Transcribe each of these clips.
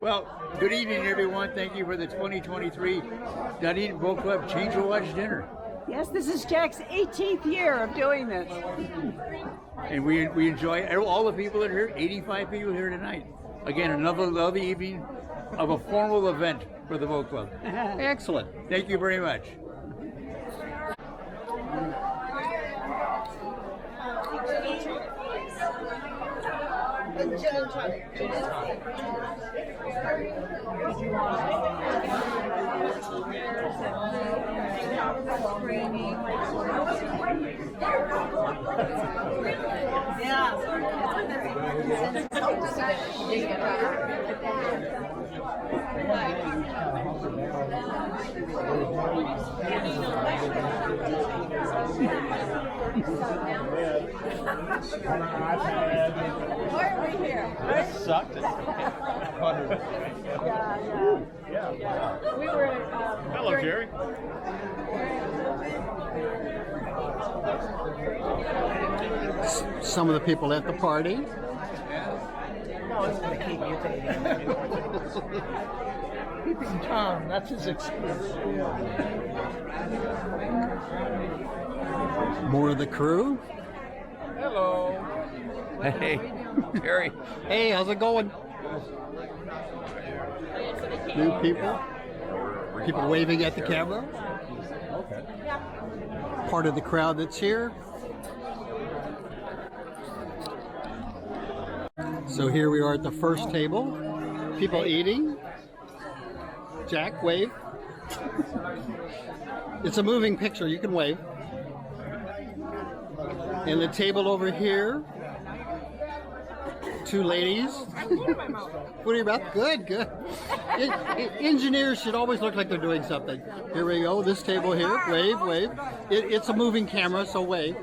Well, good evening, everyone. Thank you for the 2023 Dunedin Boat Club Change Your Watch Dinner. Yes, this is Jack's 18th year of doing this. And we enjoy all the people that are here, 85 people here tonight. Again, another lovely evening of a formal event for the boat club. Excellent. Thank you very much. Why are we here? That sucked. Yeah. We were. Hello, Jerry. Some of the people at the party. Keeping Tom, that's his excuse. More of the crew. Hello. Hey, Terry. Hey, how's it going? New people. People waving at the camera. Okay. Part of the crowd that's here. So here we are at the first table. People eating. Jack, wave. It's a moving picture. You can wave. And the table over here. Two ladies. What are you about? Good, good. Engineers should always look like they're doing something. Here we go. This table here. Wave, wave. It's a moving camera, so wave.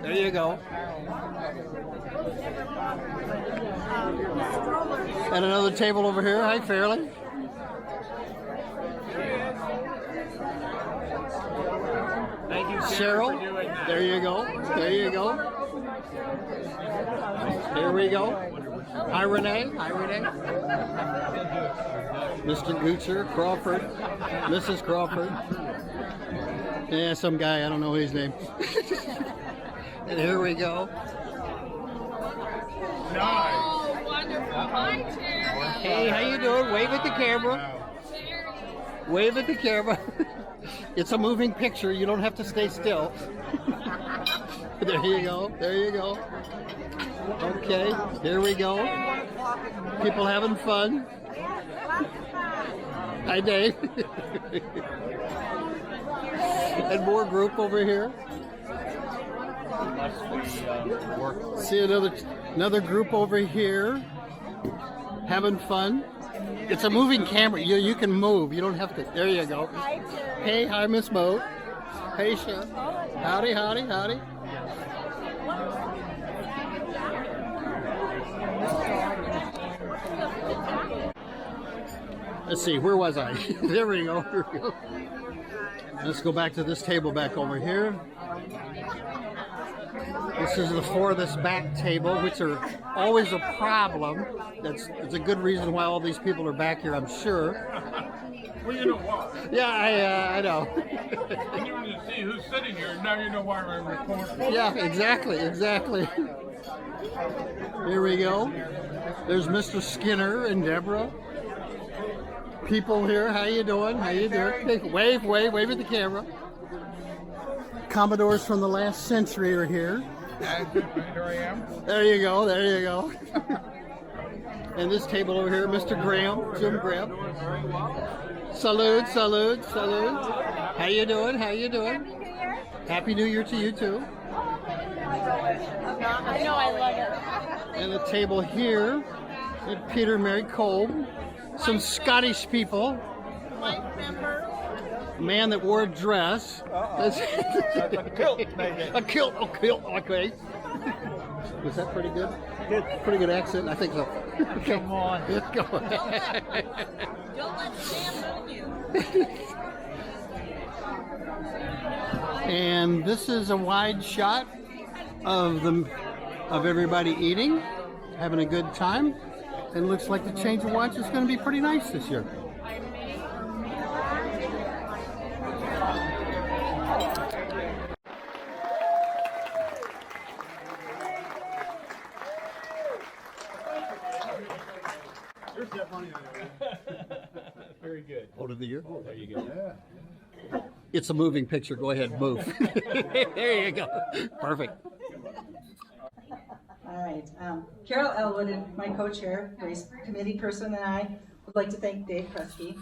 There you go. And another table over here. Hi, Fairley. Thank you, Cheryl. for doing that. There you go. There you go. Here we go. Hi, Renee. Hi, Renee. Mr. Goocher, Crawford, Mrs. Crawford. Yeah, some guy, I don't know his name. And here we go. Nice. Oh, wonderful. Hi, Terry. Hey, how you doing? Wave at the camera. Wave at the camera. It's a moving picture. You don't have to stay still. There you go. There you go. Okay, here we go. People having fun. Hi, Dave. And more group over here. See another group over here. Having fun. It's a moving camera. You can move. You don't have to. There you go. Hey, hi, Miss Boat. Hey, Chef. Howdy, howdy, howdy. Let's see, where was I? There we go. Here we go. Let's go back to this table back over here. This is the farthest back table, which are always a problem. It's a good reason why all these people are back here, I'm sure. Well, you know what? Yeah, I know. You want to see who's sitting here, now you know why we're recording. Yeah, exactly. Here we go. There's Mr. Skinner and Deborah. People here, how you doing? How you doing? Hey, wave at the camera. Commodores from the last century are here. Here I am. There you go. And this table over here, Mr. Graham, Jim Graham. Salute. How you doing? Happy New Year to you too. I know, I love it. And the table here, with Peter and Mary Kolb. Some Scottish people. A man that wore a dress. That's a kilt, maybe. A kilt, okay. Was that pretty good? Pretty good accent, I think so. Come on. Go on. Don't let Sam move you. And this is a wide shot of everybody eating, having a good time. It looks like the change of watch is going to be pretty nice this year. Very good. Vote of the year. There you go. It's a moving picture. Go ahead, move. There you go. Perfect. All right. Carol Elwood and my co-chair, race committee person, and I would like to thank Dave Kresge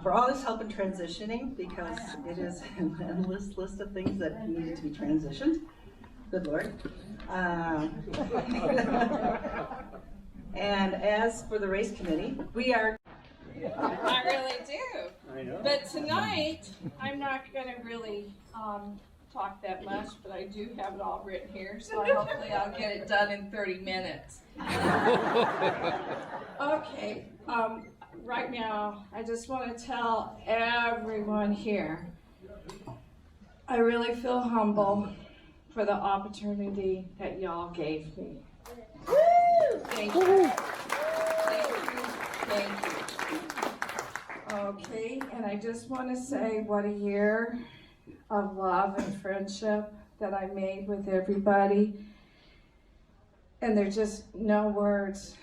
for all his help in transitioning, because it is an endless list of things that needed to be transitioned. Good Lord. And as for the race committee, we are. I really do. But tonight, I'm not going to really talk that much, but I do have it all written here, so hopefully I'll get it done in 30 minutes. Okay, right now, I just want to tell everyone here, I really feel humble for the opportunity that y'all gave me. Thank you. Thank you. Thank you. Okay, and I just want to say what a year of love and friendship that I made with everybody. And there's just no words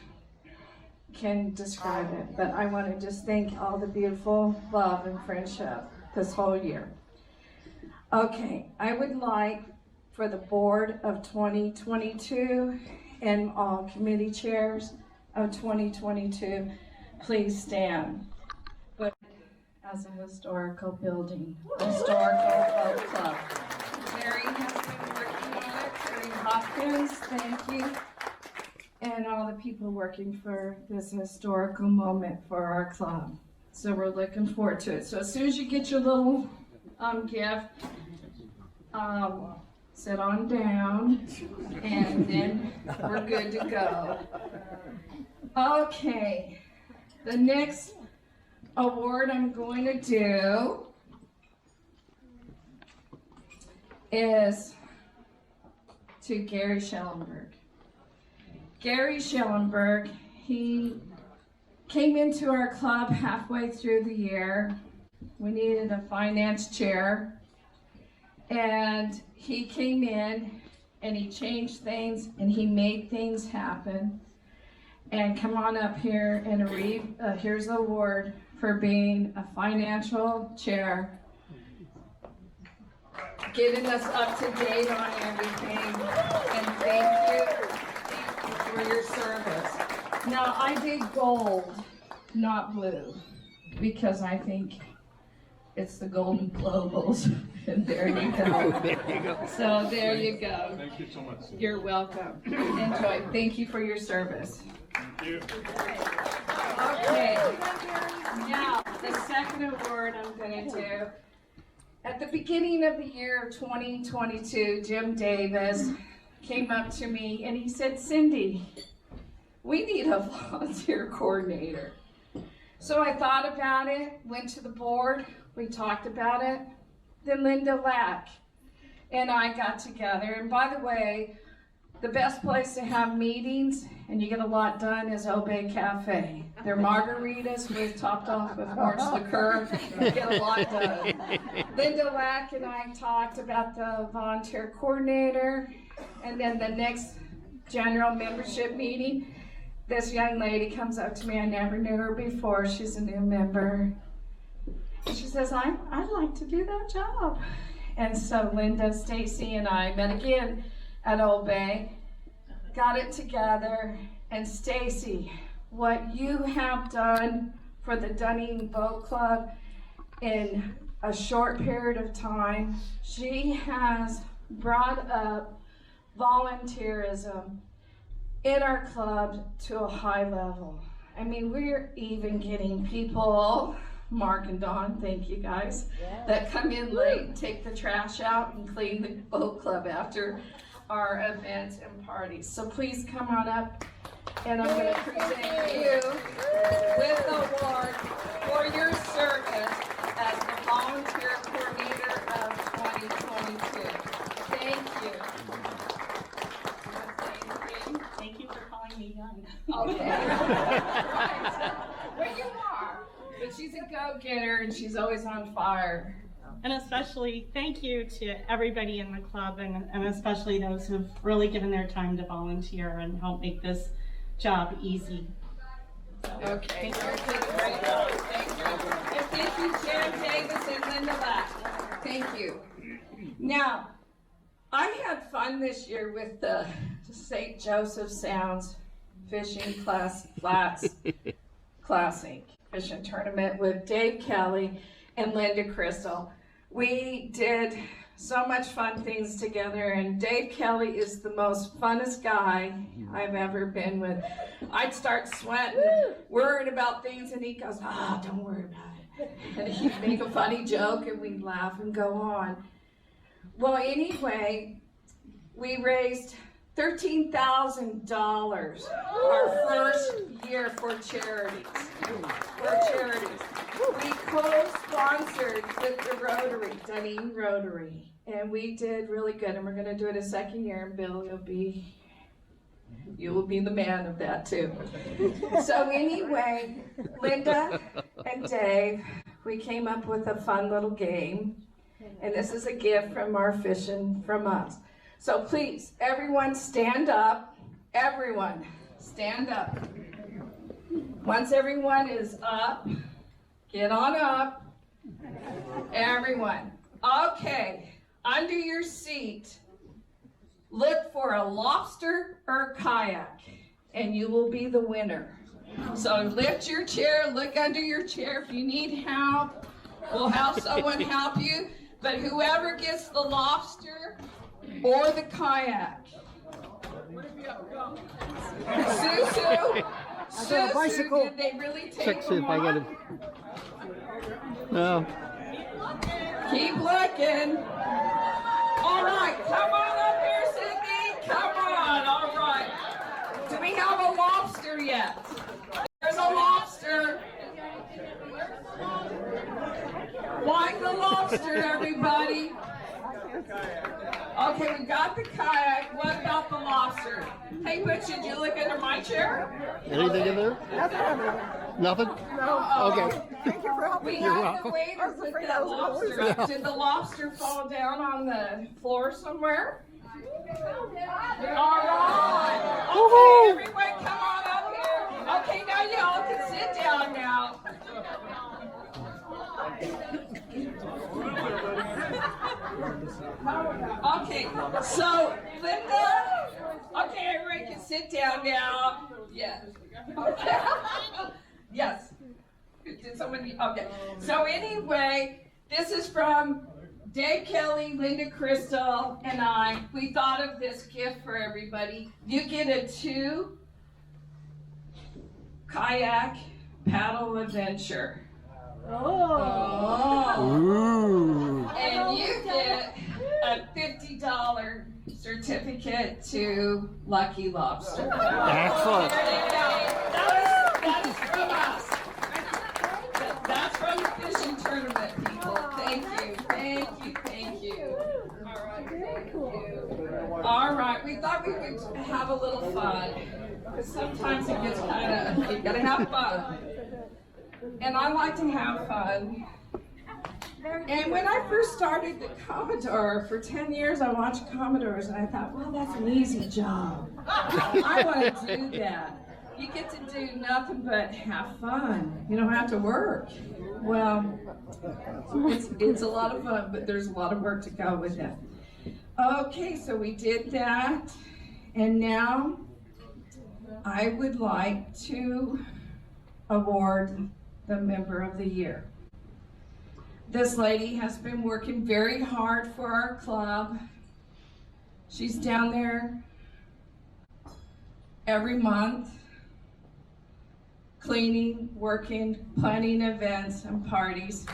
can describe it, but I want to just thank all the beautiful love and friendship this whole year. Okay, I would like for the board of 2022 and all committee chairs of 2022, please stand. But as a historical building, historical boat club. Terry has been working on it, Terry Hopkins, thank you. And all the people working for this historical moment for our club. So we're looking forward to it. So as soon as you get your little gift, sit on down, and then we're good to go. Okay, the next award I'm going to do is to Gary Schellenberg. Gary Schellenberg, he came into our club halfway through the year. We needed a finance chair, and he came in and he changed things and he made things happen. And come on up here and read, here's the award for being a financial chair, getting us up to date on everything, and thank you for your service. Now, I did gold, not blue, because I think it's the Golden Globals, and there you go. There you go. So there you go. Thank you so much. You're welcome. Enjoy. Thank you for your service. Thank you. Okay. Now, the second award I'm going to do. At the beginning of the year of 2022, Jim Davis came up to me and he said, Cindy, we need a volunteer coordinator. So I thought about it, went to the board, we talked about it. Then Linda Lack and I got together. And by the way, the best place to have meetings and you get a lot done is Obey Cafe. Their margaritas with topped off with orange liqueur. You get a lot done. Linda Lack and I talked about the volunteer coordinator, and then the next general membership meeting, this young lady comes up to me. I never knew her before. She's a new member. And she says, I'd like to do that job. And so Linda, Stacy, and I met again at Old Bay, got it together. And Stacy, what you have done for the Dunedin Boat Club in a short period of time, she has brought up volunteerism in our club to a high level. I mean, we're even getting people, Mark and Dawn, thank you guys, that come in late, take the trash out and clean the boat club after our events and parties. So please come on up, and I'm going to present you with the award for your service as the volunteer coordinator of 2022. Thank you. Thank you for calling me young. none. Okay. Right. Well, you are. But she's a go-getter and she's always on fire. And especially thank you to everybody in the club and especially those who've really given their time to volunteer and help make this job easy. Okay, you're doing a great job. Thank you. And thank you, Jim Davis and Linda Lack. Thank you. Now, I had fun this year with the St. Joseph Sounds Fishing Flats Classic Fishing Tournament with Dave Kelly and Linda Crystal. We did so much fun things together, and Dave Kelly is the most funnest guy I've ever been with. I'd start sweating, worried about things, and he goes, don't worry about it. And he'd make a funny joke, and we'd laugh and go on. Well, anyway, we raised $13,000 our first year for charities. We co-sponsored with the Rotary, Dunedin Rotary, and we did really good. And we're going to do it a second year, and Bill, you will be the man of that too. So anyway, Linda and Dave, we came up with a fun little game, and this is a gift from our fishing from us. So please, everyone stand up. Everyone, stand up. Once everyone is up, get on up. Everyone. Okay, under your seat, look for a lobster or kayak, and you will be the winner. So lift your chair, look under your chair. If you need help, we'll have someone help you. But whoever gets the lobster or the kayak. Susu, did they really take See if I them got on? it. No. Keep looking. All right, come on up here, Sydney. Come on, all right. Do we have a lobster yet? There's a lobster. Like the lobster, everybody. Okay, we got the kayak. What about the lobster? Hey, Butch, did you look under my chair? Anything in there? Nothing? No. Okay. Thank you for helping. We You're had welcome. the waiter put that lobster up. Did the lobster fall down on the floor somewhere? All right. Okay, everyone, come on up here. Okay, now y'all can sit down now. Okay, so Linda, okay, everybody can sit down now. Yes. Okay. Yes. Did somebody? Okay. So anyway, this is from Dave Kelly, Linda Crystal, and I. We thought of this gift for everybody. You get a 2 kayak paddle adventure. Ooh. And you get a $50 certificate to Lucky Lobster. Excellent. That is from us. That's from the fishing tournament, people. Thank you, thank you, thank you. All right, thank you. All right, we thought we would have a little fun, because sometimes it gets kind of, you gotta have fun. And I like to have fun. And when I first started the Commodore, for 10 years I watched Commodores, and I thought, well, that's an easy job. I want to do that. You get to do nothing but have fun. You don't have to work. Well, it's a lot of fun, but there's a lot of work to go with it. Okay, so we did that, and now I would like to award the Member of the Year. This lady has been working very hard for our club. She's down there every month, cleaning, working, planning events and parties.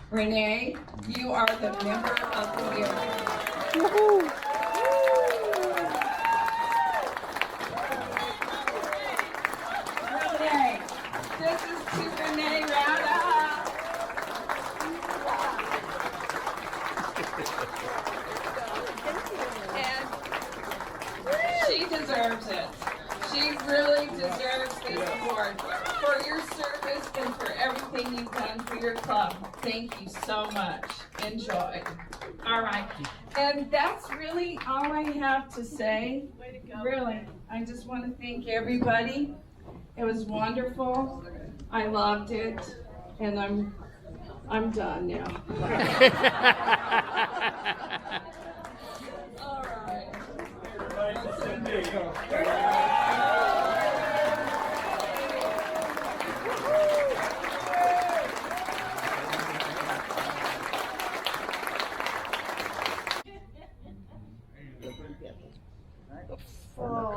Renee, you are the Member of the Year. Woohoo. Renee, this is to Renee Rada. And she deserves it. She really deserves deserves this award for your service and for everything you've done for your club. Thank you so much. Enjoy. All right. And that's really all I have to say. Really. I just want to thank everybody. It was wonderful. I loved it. And I'm done now. All right.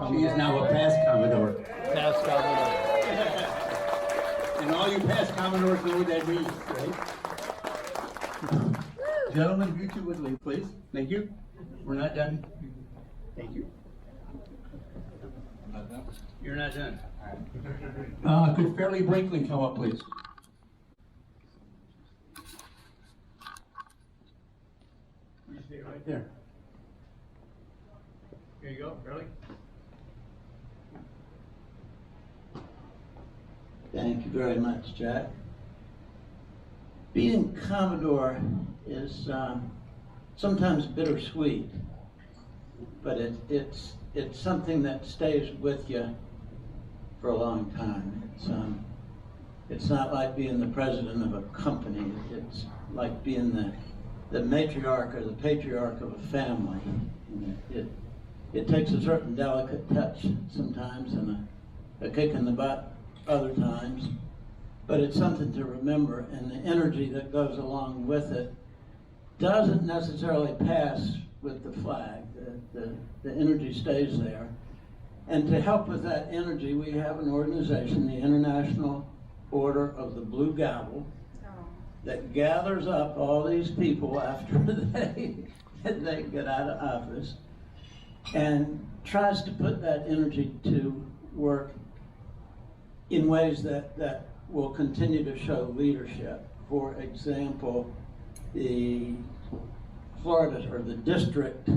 She is now a past Commodore. Past Commodore. And all you past Commodores know what that means, right? Gentlemen, if you two would leave, please. Thank you. We're not done. Thank you. You're not done. Could Fairleigh Brinkley come up, please? You stay right there. Here you go, Fairleigh. Thank you very much, Jack. Being Commodore is sometimes bittersweet, but it's something that stays with you for a long time. It's not like being the president of a company. It's like being the matriarch or the patriarch of a family. It takes a certain delicate touch sometimes and a kick in the butt other times, but it's something to remember, and the energy that goes along with it doesn't necessarily pass with the flag. The energy stays there. And to help with that energy, we have an organization, the International Order of the Blue Gavel, that gathers up all these people after they get out of office and tries to put that energy to work in ways that will continue to show leadership. For example, the Florida, or the district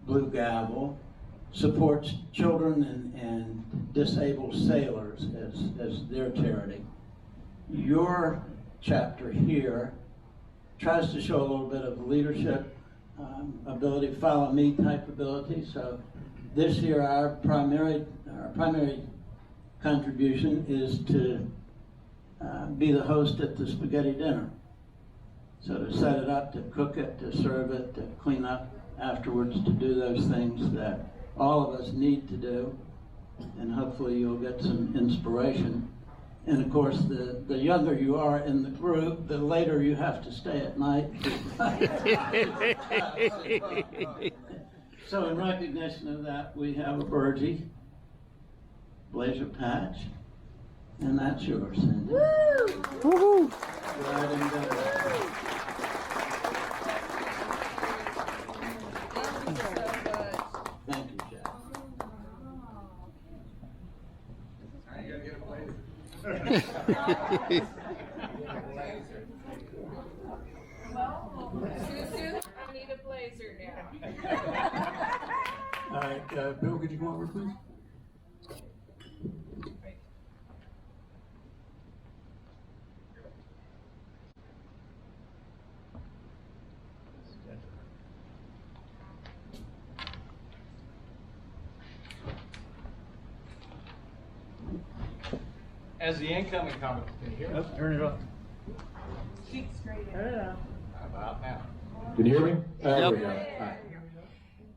Blue Gavel, supports children and disabled sailors as their charity. Your chapter here tries to show a little bit of leadership ability, follow me type ability. So this year our primary contribution is to be the host at the spaghetti dinner. So to set it up, to cook it, to serve it, to clean up afterwards, to do those things that all of us need to do, and hopefully you'll get some inspiration. And of course, the younger you are in the group, the later you have to stay at night. So in recognition of that, we have a birdie, blazer patch, and that's yours, Cindy. Woo! Woo-hoo! Right in there. Thank you, Jack. You gotta get a blazer. Susu, I need a blazer now. All right, Bill, could you come over, please? As the incoming Commodore, can you hear me? Turn it off. How about now? Can you hear me? There we go. All right.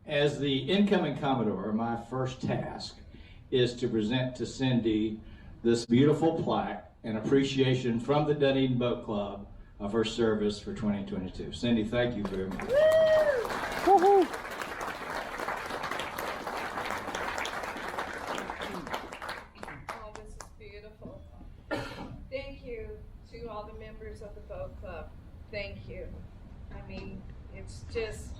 As the incoming Commodore, my first task is to present to Cindy this beautiful plaque in appreciation from the Dunedin Boat Club of her service for 2022. Cindy, thank you very much. Oh, this is beautiful. Thank you to all the members of the boat club. Thank you. I mean, it's just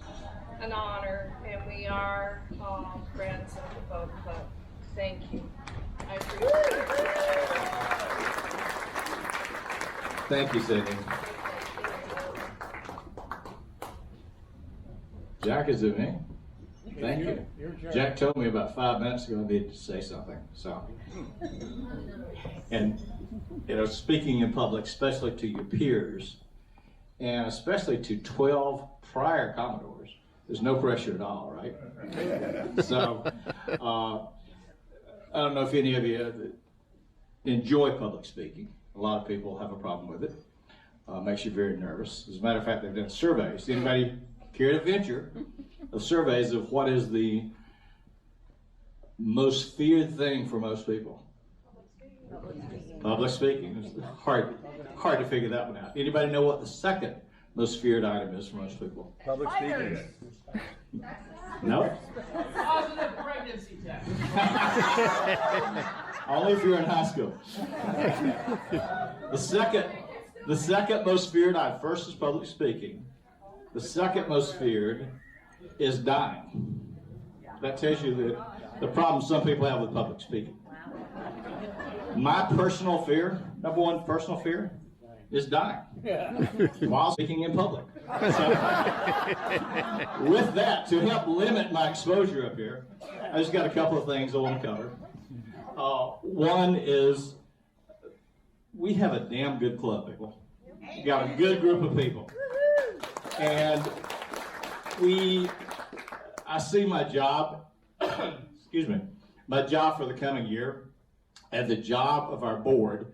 an honor, and we are all friends of the boat club. Thank you. I appreciate it. Thank you, Cindy. Jack is in me. Thank you. Jack told me about 5 minutes ago I needed to say something. So, and speaking in public, especially to your peers, and especially to 12 prior Commodores, there's no pressure at all, right? So, I don't know if any of you enjoy public speaking. A lot of people have a problem with it. Makes you very nervous. As a matter of fact, they've done surveys. Anybody care to venture of surveys of what is the most feared thing for most people? Public speaking. It's hard to figure that one out. Anybody know what the second most feared item is for most people? Public speaking. No? Positive pregnancy test. Only if you're in high school. The second most feared item, first is public speaking. The second most feared is dying. That tells you the problem some people have with public speaking. My personal fear, number one personal fear, is dying while speaking in public. So, with that, to help limit my exposure up here, I just got a couple of things I want to cover. One is we have a damn good club, people. We got a good group of people. And I see my job, excuse me, my job for the coming year and the job of our board,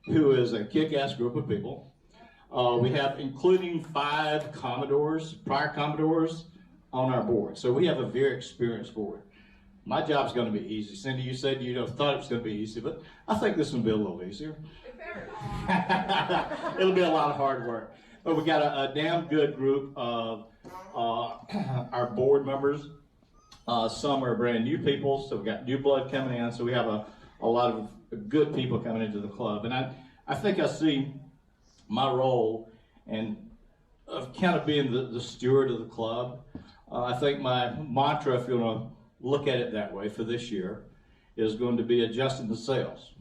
who is a kick-ass group of people. We have, including 5 Commodores, prior Commodores, on our board. So we have a very experienced board. My job's going to be easy. Cindy, you said you thought it was going to be easy, but I think this will be a little easier. It'll be a lot of hard work. But we got a damn good group of our board members. Some are brand new people, so we got new blood coming in. So we have a lot of good people coming into the club. And I think I see my role and of kind of being the steward of the club. I think my mantra, if you want to look at it that way for this year, is going to be adjusting the sails,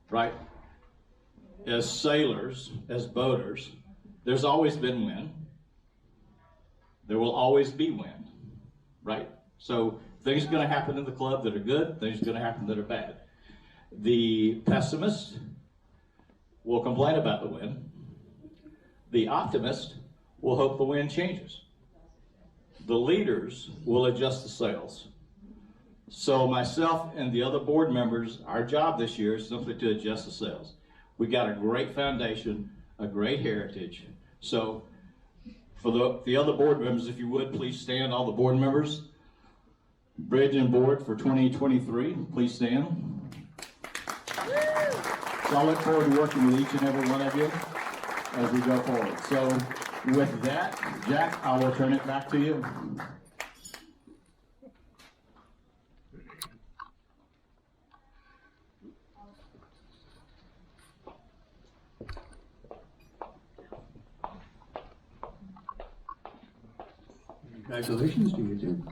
right? As sailors, as boaters, there's always been wind. There will always be wind, right? So things are going to happen in the club that are good, things are going to happen that are bad. The pessimist will complain about the wind. The optimist will hope the wind changes. The leaders will adjust the sails. So myself and the other board members, our job this year is simply to adjust the sails. We got a great foundation, a great heritage. So for the other board members, if you would, please stand, all the board members. Bridge and board for 2023, please stand. So I look forward to working with each and every one of you as we go forward. So with that, Jack, I will turn it back to you. Congratulations to you too.